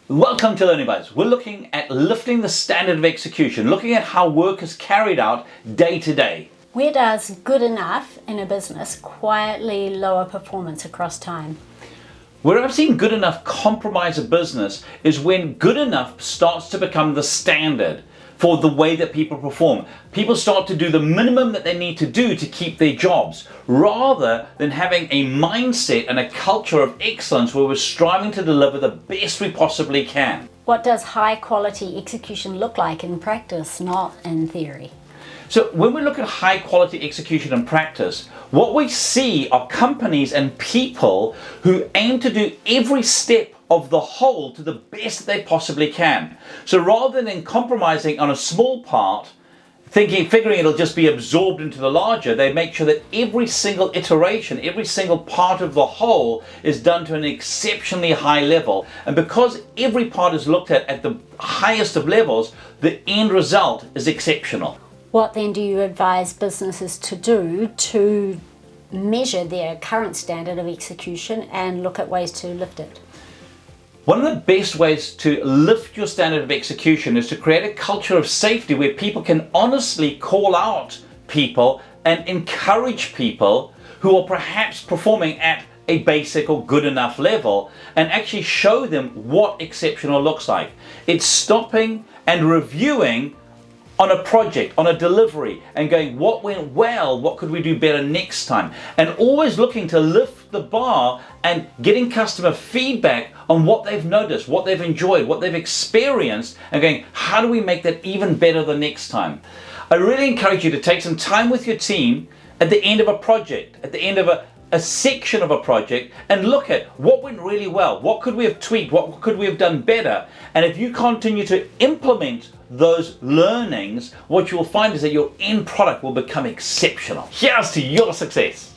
Welcome to Learning Bites. We're looking at lifting the standard of execution, looking at how work is carried out day to day. Where does good enough in a business quietly lower performance across time? Where I've seen good enough compromise a business is when good enough starts to become the standard for the way that people perform. People start to do the minimum that they need to do to keep their jobs, rather than having a mindset and a culture of excellence where we're striving to deliver the best we possibly can. What does high quality execution look like in practice, not in theory? So when we look at high quality execution and practice, what we see are companies and people who aim to do every step of the whole to the best that they possibly can. So rather than compromising on a small part, figuring it'll just be absorbed into the larger, they make sure that every single iteration, every single part of the whole is done to an exceptionally high level. And because every part is looked at the highest of levels, the end result is exceptional. What then do you advise businesses to do to measure their current standard of execution and look at ways to lift it? One of the best ways to lift your standard of execution is to create a culture of safety where people can honestly call out people and encourage people who are perhaps performing at a basic or good enough level and actually show them what exceptional looks like. It's stopping and reviewing on a project, on a delivery, and going, what went well, what could we do better next time? And always looking to lift the bar and getting customer feedback on what they've noticed, what they've enjoyed, what they've experienced, and going, how do we make that even better the next time? I really encourage you to take some time with your team at the end of a project, at the end of a section of a project, and look at what went really well, what could we have tweaked, what could we have done better. And if you continue to implement those learnings, what you will find is that your end product will become exceptional. Here's to your success.